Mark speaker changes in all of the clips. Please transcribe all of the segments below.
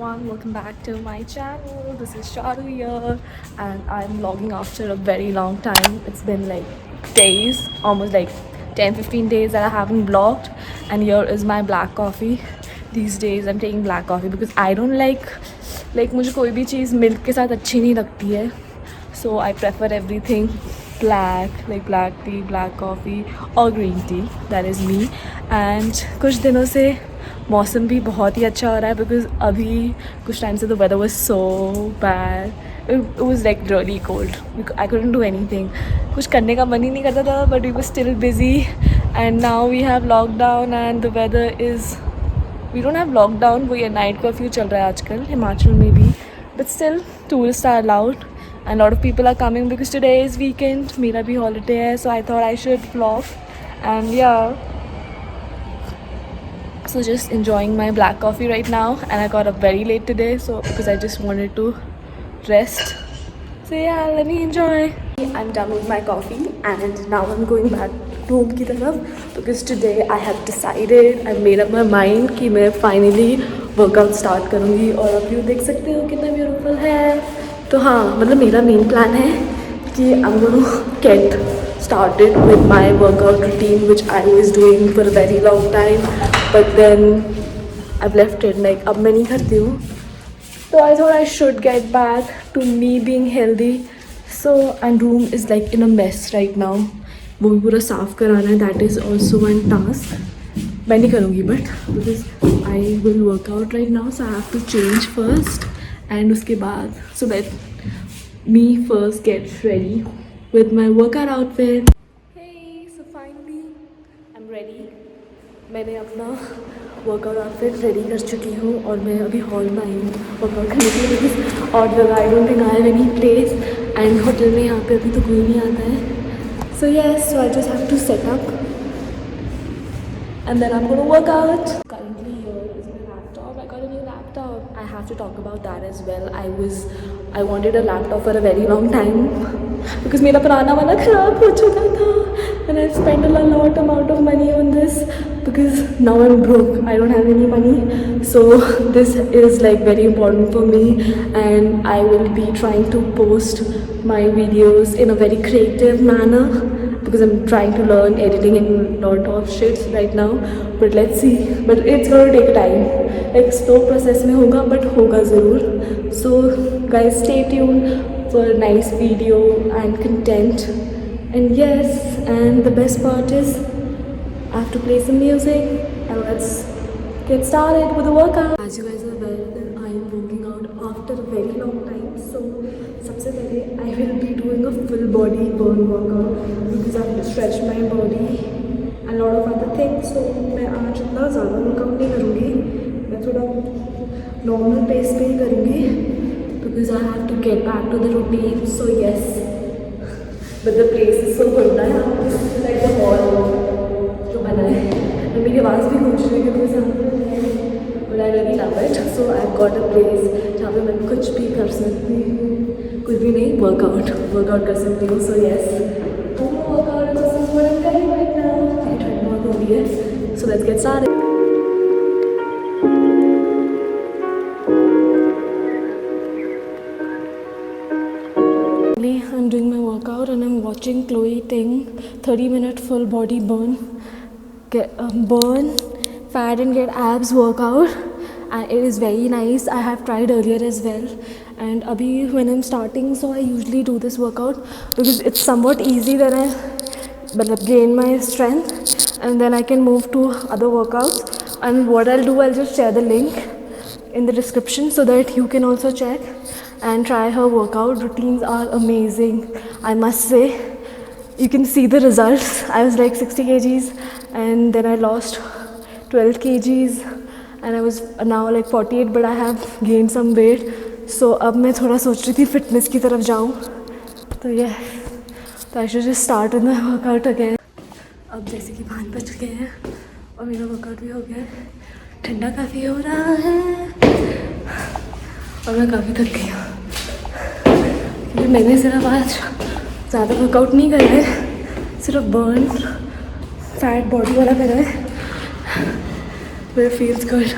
Speaker 1: everyone, welcome back to my channel. This is Sharu here and I'm vlogging after a very long time. It's been like days, almost like 10-15 days that I haven't vlogged, and here is my black coffee. These days I'm taking black coffee because I don't like मुझे कोई भी चीज़ milk के साथ अच्छी नहीं लगती है. So I prefer everything black, like black tea, black coffee or green tea. That is me. And कुछ दिनों से मौसम भी बहुत ही अच्छा हो रहा है बिकॉज अभी कुछ टाइम से the weather was so bad. It was like really cold. I couldn't do anything. कुछ करने का मन ही नहीं करता था, but we were still busy. And now we have lockdown and the weather is, we don't have lockdown, वो ये नाइट कर्फ्यू चल रहा है आजकल हिमाचल में भी, but still tourist are allowed and a lot of people are coming because today is weekend. मेरा भी holiday है, so I thought I should vlog. And yeah, so just enjoying my black coffee right now, and I got up very late today, so because I just wanted to rest. So yeah, let me enjoy. I'm done with my coffee and now I'm going back home की तरफ because today I have decided, I made up my mind कि मैं finally workout start करूँगी. और अब you देख सकते हो कितना beautiful है. तो हाँ, मतलब मेरा मेन प्लान है कि I'm going to get started with my workout routine which I was doing for a very long time, but then I've left it. Like अब मैं नहीं करती हूँ, so I thought I should get back to me being healthy. So and room is like in a mess right now. वो भी पूरा साफ कराना है. That is also one task. मैं नहीं करूँगी but because I will work out right now, so I have to change first. And उसके बाद so that me first get ready with my workout outfit. Hey, so finally I'm ready. मैंने अपना workout outfit ready कर चुकी हूँ और मैं अभी हॉल में आई हूँ वर्कआउट करने के लिए. और जगह I don't think I have any place and hotel में यहाँ पे अभी तो कोई नहीं आता है. So yes, so I just have to set up and then I'm going to work out. Currently here is my laptop. I got a new laptop. I have to talk about that as well. I wanted a laptop for a very long time because मेरा पुराना वाला ख़राब हो चुका था and I spent a lot amount of money on this because now I'm broke. I don't have any money. So this is like very important for me and I will be trying to post my videos in a very creative manner because I'm trying to learn editing and lot of shit right now, but let's see. But it's going to take time, like slow process में होगा but होगा ज़रूर. So guys, stay tuned for a nice video and content. And yes, and the best part is I have to play some music and let's get started with the workout. As you guys are aware that I am working out after a very long time, so सबसे पहले I will be doing a full body burn workout because I have to stretch my body and lot of other things. So मैं आज इतना ज़्यादा workout नहीं करूँगी, मैं थोड़ा नॉर्मल पेस पे ही करूँगी because I have to get back to the routine. So yes, but the place is so good ना, like the hall जो बना है. और मेरी आवाज़ भी गूंज रही है because यहाँ पे but I really love it. So I've got a place जहाँ पे मैं कुछ भी कर सकती हूँ, कुछ भी नहीं, वर्कआउट कर सकती हूँ. So yes, workout right now. ठंड बहुत हो रही है, so let's get started. I'm doing my workout and I'm watching Chloe Ting 30-minute full body burn fat and get abs workout, and it is very nice. I have tried earlier as well, and abhi when I'm starting, so I usually do this workout because it's somewhat easy. Then I gain my strength and then I can move to other workouts. And what I'll do, I'll just share the link in the description so that you can also check and try her workout. Routines are amazing, I must say. You can see the results. I was like 60 kgs and then I lost 12 kgs and I was now like 48, but I have gained some weight. So अब मैं थोड़ा सोच रही थी fitness की तरफ जाऊँ. तो ये तो I should just start with my workout again. अब जैसे कि 5 बज गए हैं और मेरा वर्कआउट भी हो गया है. ठंडा काफ़ी हो रहा है और मैं काफ़ी थक गई हूँ क्योंकि मैंने सिर्फ आज ज़्यादा वर्कआउट नहीं करा है, सिर्फ बर्न फैट बॉडी वाला करा है. But it feels good.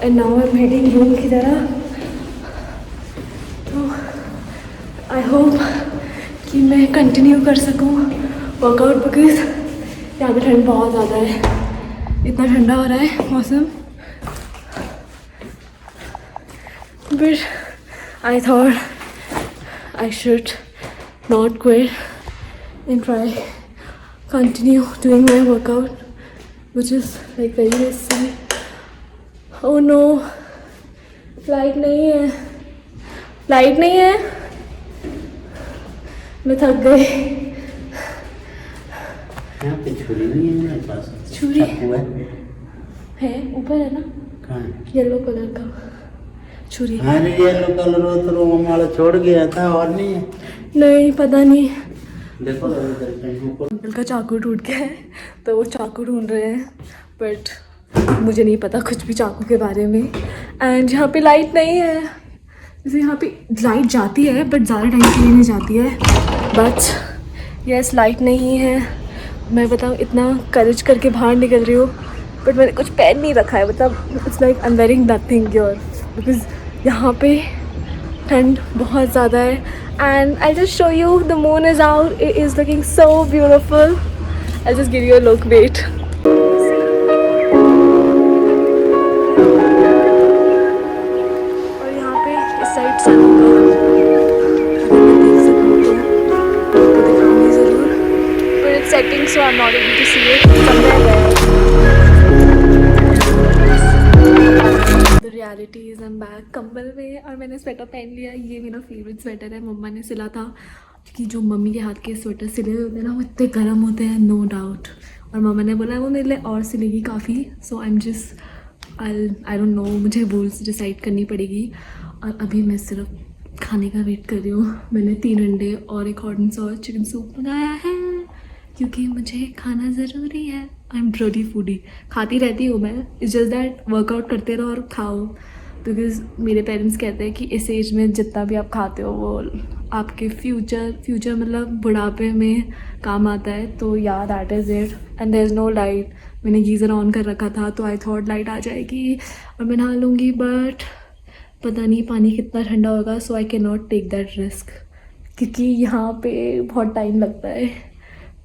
Speaker 1: And now I am heading room की तरह। तो आई होप कि मैं कंटिन्यू कर सकूँ वर्कआउट, बिकॉज यहाँ पे ठंड बहुत ज़्यादा है, इतना ठंडा हो रहा है मौसम। But I thought I should not quit and try continue doing my workout, which is like very risky. Oh no, light नहीं है, लाइट नहीं है, मैं थक गई।
Speaker 2: यहाँ पे छुरी नहीं है मेरे पास।
Speaker 1: छुरी है ऊपर है ना,
Speaker 2: कहाँ?
Speaker 1: येलो कलर का छुरी।
Speaker 2: अरे येलो कलर हो तो रूम वाला छोड़ गया था, और नहीं है?
Speaker 1: नहीं पता नहीं,
Speaker 2: देखो ऊपर
Speaker 1: अंकल का चाकू टूट गया है तो वो चाकू ढूंढ रहे हैं, बट मुझे नहीं पता कुछ भी चाकू के बारे में। एंड यहाँ पे लाइट नहीं है, जैसे यहाँ पे लाइट जाती है बट ज़्यादा टाइम के लिए नहीं जाती है। बट यस लाइट नहीं है। मैं बताऊँ इतना करेज करके बाहर निकल रही हूँ, बट मैंने कुछ पहन नहीं रखा है, मतलब it's like I am wearing nothing your, because यहाँ पे ठंड बहुत ज़्यादा है। And I'll just show you, the moon is out, it is looking so beautiful. I'll just give you a look, wait. और यहाँ पे इस साइड सन का अगर मैं देख सकूँ तो आपको दिखाऊंगी ज़रूर, but it's setting so I'm not able to see it somewhere there. The reality is I'm back कंबल में, और मैंने स्वेटर पहन लिया। ये मेरा फेवरेट स्वेटर है, मम्मा ने सिला था, क्योंकि जो मम्मी के हाथ के स्वेटर सिले हुए होते हैं ना वो इतने गर्म होते हैं, नो डाउट। और मम्मा ने बोला वो मेरे लिए और सिलेगी काफ़ी, so I am just I don't know, मुझे रूल्स डिसाइड करनी पड़ेगी। और अभी मैं सिर्फ खाने का वेट कर रही हूँ। मैंने 3 अंडे और एक hot and sauce chicken soup मंगाया है, क्योंकि मुझे खाना ज़रूरी है। आई एम रियली फूडी, खाती रहती हूँ मैं, इट्स जस्ट दैट वर्कआउट करते रहो और खाओ, बिकॉज़ मेरे पेरेंट्स कहते हैं कि इस एज में जितना भी आप खाते हो वो आपके फ्यूचर मतलब बुढ़ापे में काम आता है। तो yeah that is it. And there is no light, मैंने गीज़र ऑन कर रखा था तो आई थॉट लाइट आ जाएगी और मैं नहा लूँगी, बट पता नहीं पानी कितना ठंडा होगा, so I can not take that risk, क्योंकि यहाँ पे बहुत टाइम लगता है,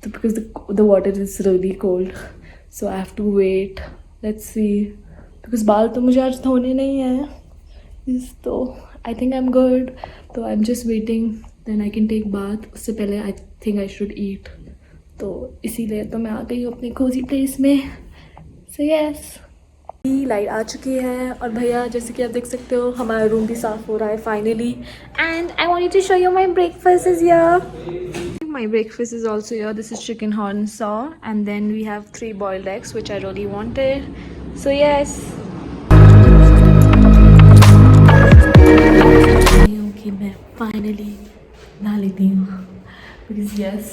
Speaker 1: तो because the water is really cold, so I have to wait, let's see. Because बाल तो मुझे आज धोने नहीं है, तो I think I am good, तो I am just waiting, then I can take bath. उससे पहले आई थिंक आई शुड ईट, तो इसीलिए तो मैं आ गई हूँ अपनी कोजी प्लेस में। सो यस, लाइट आ चुकी है, और भैया जैसे कि आप देख सकते हो हमारा रूम भी साफ़ हो रहा है finally. And I wanted to show you my breakfast is here. My breakfast is also here. This is chicken horn saw, and then we have 3 boiled eggs, which I really wanted. So yes. कि मैं finally नहा लेती हूँ, because yes,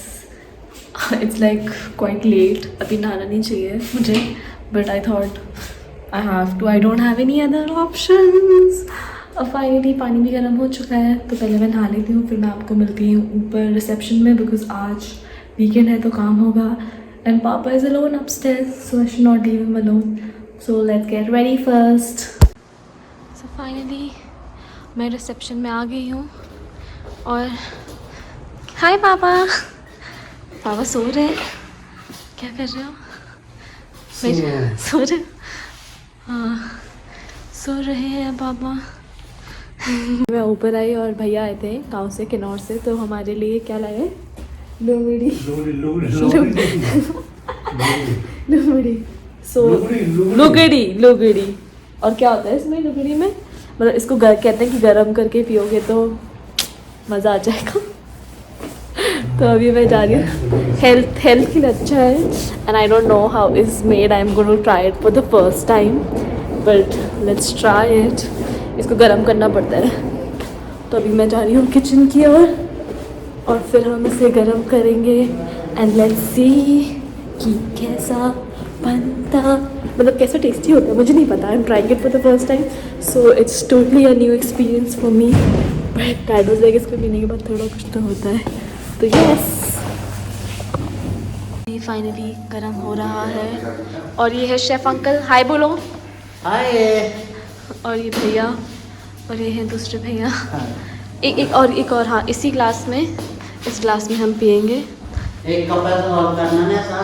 Speaker 1: it's like quite late. अभी नहाना नहीं चाहिए मुझे, but I thought I have to. I don't have any other options. अब फाइनली पानी भी गर्म हो चुका है, तो पहले मैं नहा लेती हूँ, फिर मैं आपको मिलती हूँ ऊपर रिसेप्शन में, बिकॉज आज वीकेंड है तो काम होगा। एंड पापा is alone upstairs, so I should not leave him alone, so let's get ready first. So finally मैं रिसेप्शन में आ गई हूँ, और हाय पापा। पापा सो रहे हैं, क्या कर रहे हो? सो रहे? हाँ सो रहे हैं पापा। मैं ऊपर आई और भैया आए थे गांव से, किन्नौर से, तो हमारे लिए क्या लाए? लोमड़ी। सो लुगड़ी। और क्या होता है इसमें लुगड़ी में? मतलब इसको कहते हैं कि गरम करके पियोगे तो मज़ा आ जाएगा। तो अभी मैं जा रही हूँ, हेल्थ के लिए अच्छा है। And I don't know how is made, I am going to try it for the first time, but let's try it. इसको गर्म करना पड़ता है, तो अभी मैं जा रही हूँ किचन की ओर, और फिर हम इसे गर्म करेंगे। एंड लेट्स सी कि कैसा बनता, मतलब कैसा टेस्टी होता है मुझे नहीं पता। I am trying it for the first time, so it's totally a new experience for me, but that was like इसको पीने के बाद थोड़ा कुछ तो होता है। तो यस, ये फाइनली गर्म हो रहा है, और ये है शेफ़ अंकल। हाय बोलो।
Speaker 2: हाय।
Speaker 1: और ये भैया और ये हैं दूसरे भैया।
Speaker 2: हाँ।
Speaker 1: एक और हाँ, इसी ग्लास में, इस ग्लास में हम पियेंगे।
Speaker 2: एक कपड़ा तो और करना ना सा।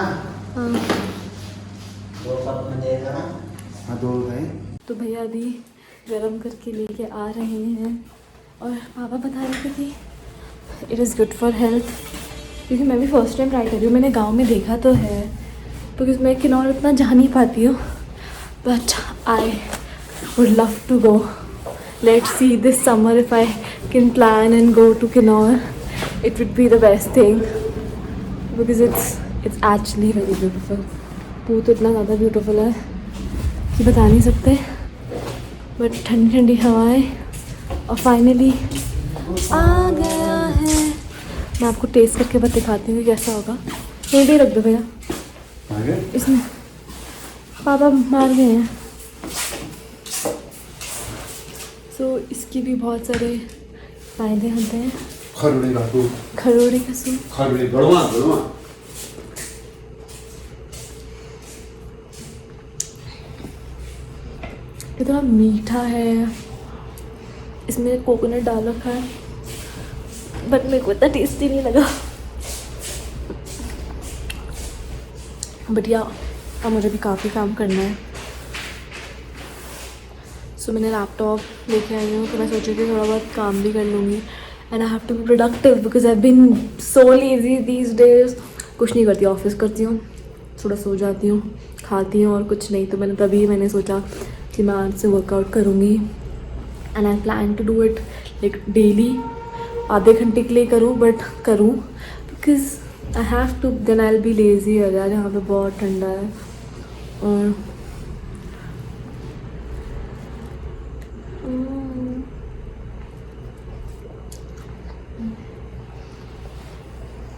Speaker 1: हाँ।
Speaker 2: दो कप में देगा ना। हाँ, दो गए।
Speaker 1: तो भैया अभी गरम करके लेके आ रहे हैं और पापा बता रहे थे कि it is good for health, क्योंकि मैं भी फर्स्ट टाइम ट्राई कर रही हूँ। मैंने गांव में देखा तो है, बिकॉज मैं किन्नौर इतना जा नहीं पाती हूँ, but I would love to go. Let's see this summer if I can plan and go to Kinnaur, it would be the best thing, because it's actually very beautiful. पू तो इतना ज़्यादा ब्यूटीफुल है कि बता नहीं सकते, बट ठंडी ठंडी हवाएं और फाइनली आ गया है। मैं आपको टेस्ट करके बस दिखाती हूँ कि कैसा होगा। यहीं पे रख दो भैया, इसमें पापा मार गए हैं। सो इसकी भी बहुत सारे फायदे होते हैं।
Speaker 3: खरोड़ी का सूप,
Speaker 1: खरोड़ी का सूप,
Speaker 3: खरोड़ी गड़वा गड़वा।
Speaker 1: ये थोड़ा मीठा है, इसमें कोकोनट डाल रखा है, बट मेरे को इतना टेस्टी नहीं लगा। बट या अब मुझे भी काफ़ी काम करना है, सो मैंने लैपटॉप लेके आई हूँ, तो मैं सोची कि थोड़ा बहुत काम भी कर लूँगी। And I have to be productive because I been so lazy these days. कुछ नहीं करती, ऑफिस करती हूँ, थोड़ा सो जाती हूँ, खाती हूँ और कुछ नहीं। तो मैंने सोचा कि मैं आज से वर्कआउट करूँगी and I plan to do it like daily. आधे घंटे के लिए करूँ, बट करूँ because I have to, then I will be lazy. यार यहाँ पे बहुत ठंडा है और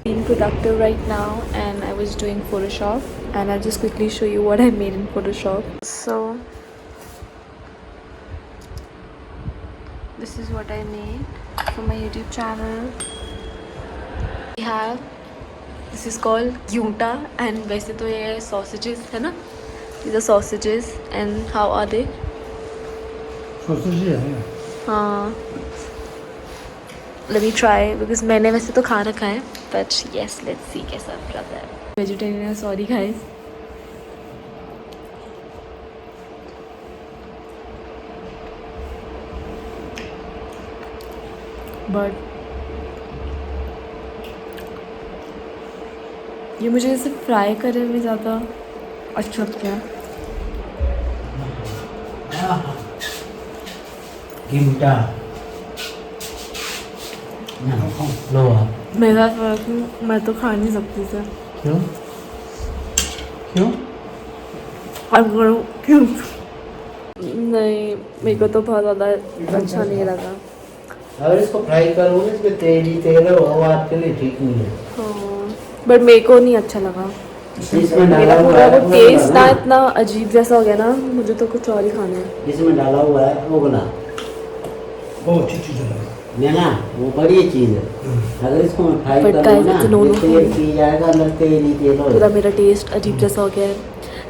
Speaker 1: being productive right now, and I was doing Photoshop, and I'll just quickly show you what I made in Photoshop. So this is what I made for my YouTube channel. We have, this is called gyunta, and वैसे तो ये sausages है ना, these are sausages, and how are they?
Speaker 2: Sausage है।
Speaker 1: हाँ, let me try because मैंने वैसे तो खा रखा है, but yes, let's see कैसा रहता है। वेजिटेरियन है, सॉरी गाइस। बट ये मुझे इसे फ्राई करने में ज़्यादा अच्छा लगता है।
Speaker 2: गिमटा लो आप।
Speaker 1: मेरा मैं तो खा नहीं सकती इसे।
Speaker 2: क्यों क्यों?
Speaker 1: अब करूँ क्यों? नहीं, मेरे को तो बहुत ज़्यादा अच्छा नहीं लगा।
Speaker 2: अगर इसको फ्राई करोगे इसमें तेल ही तेल है, वो आपके लिए ठीक नहीं है।
Speaker 1: हाँ, बट मेरे को नहीं अच्छा लगा।
Speaker 2: इसमें
Speaker 1: मेरा
Speaker 2: डाला हुआ
Speaker 1: पूरा
Speaker 2: है
Speaker 1: वो टेस्ट ना इतना अजीब जैसा हो गया ना, मुझे तो कुछ और ही खाना है।
Speaker 2: इसमें डाला हुआ है वो बना,
Speaker 3: बहुत अच्छी चीज़ है।
Speaker 2: मैं ना वो बड़ी चीज़ है। अगर इसको मैं फ्राई
Speaker 1: But
Speaker 2: करूँ
Speaker 1: guys,
Speaker 2: ना,
Speaker 1: it's no
Speaker 2: ये
Speaker 1: no
Speaker 2: तेल
Speaker 1: food.
Speaker 2: पी जाएगा, अंदर तेल ही तेल
Speaker 1: पूरा
Speaker 2: हो।
Speaker 1: मेरा टेस्ट अजीब जैसा हो गया है।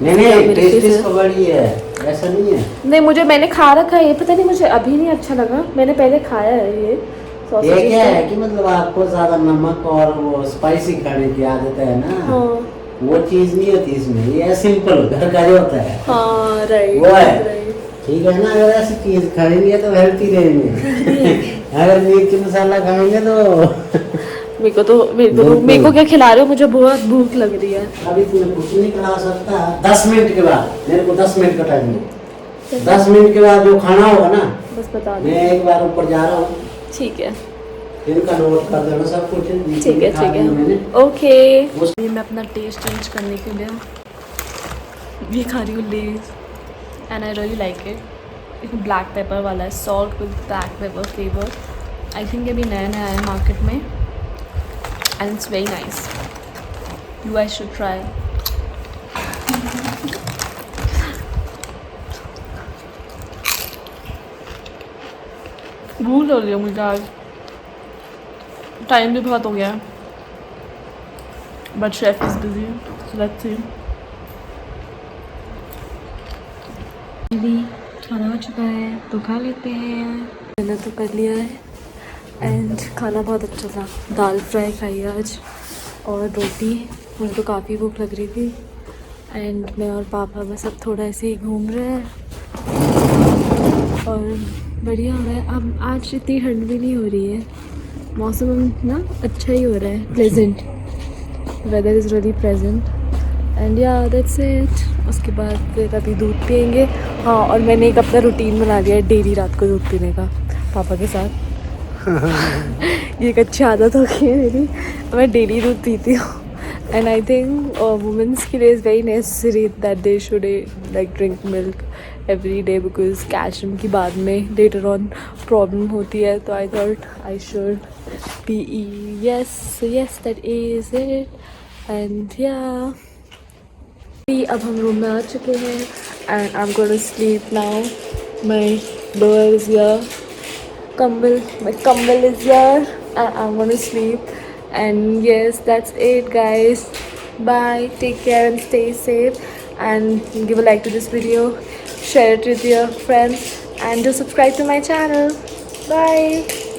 Speaker 2: नहीं
Speaker 1: क्या
Speaker 2: नहीं,
Speaker 1: मेरे
Speaker 2: टेस्ट
Speaker 1: face
Speaker 2: इसको बड़ी है, ऐसा नहीं है।
Speaker 1: नहीं, मैंने खा रखा है ये, पता नहीं मुझे अभी नहीं अच्छा लगा। मैंने पहले खाया है ये
Speaker 2: ये
Speaker 1: sausages
Speaker 2: क्या
Speaker 1: तो।
Speaker 2: है कि मतलब आपको ज्यादा नमक और वो स्पाइसी खाने की आदत है ना,
Speaker 1: हाँ
Speaker 2: वो चीज नहीं होती इसमें। ये सिंपल घर का जो होता है
Speaker 1: हाँ, राइट
Speaker 2: वो है।
Speaker 1: राइट।
Speaker 2: ठीक है ना, अगर ऐसी चीज खाएंगे तो हेल्थी रहेंगे। अगर मिर्च मसाला खाएंगे तो
Speaker 1: मेरे को क्या खिला रहे हो? मुझे बहुत भूख लग रही है।
Speaker 2: अभी तुम्हें कुछ नहीं खिला सकता। 10 मिनट के बाद, मेरे को 10 मिनट का टाइम है। 10 मिनट के बाद जो खाना होगा ना,
Speaker 1: बस बता दो।
Speaker 2: मैं एक बार ऊपर जा रहा हूँ,
Speaker 1: ठीक है
Speaker 2: इनका नोट कर देना सब कुछ।
Speaker 1: ठीक है ठीक है, ओके। ये मैं अपना टेस्ट चेंज करने के लिए ये खा रही हूँ Lay's, and I really like it. इसमें ब्लैक पेपर वाला है, salt with black pepper flavour. I think ये भी नया नया है मार्केट में, and it's very nice. You guys should try. भूल हो रही है मुझे आज, टाइम भी बहुत हो गया, but chef is busy, so let's see. खाना हो चुका है तो खा लेते हैं। मैंने तो कर लिया है एंड खाना बहुत अच्छा था। दाल फ्राई खाई आज और रोटी। मुझे तो काफ़ी भूख लग रही थी एंड मैं और पापा बस अब थोड़ा ऐसे ही घूम रहे हैं और बढ़िया हो रहा है। अब आज इतनी ठंड भी नहीं हो रही है, मौसम ना अच्छा ही हो रहा है, pleasant weather is really present and yeah that's it. उसके बाद फिर अभी दूध पियेंगे। हाँ, और मैंने एक अपना रूटीन बना लिया है डेली रात को दूध पीने का पापा के साथ। ये एक अच्छी आदत हो गई है मेरी, मैं डेली दूध पीती हूँ एंड आई थिंक वुमेंस के लिए is very necessary that they should like drink milk every day because calcium की बाद में लेटर ऑन प्रॉब्लम होती है। तो I thought I should be yes that is it and yeah अब हम रूम में आ चुके हैं and I am going to sleep now. My lower is here, my kambal is here and I'm gonna sleep and yes, that's it guys. Bye, take care and stay safe and give a like to this video, share it with your friends and do subscribe to my channel. Bye.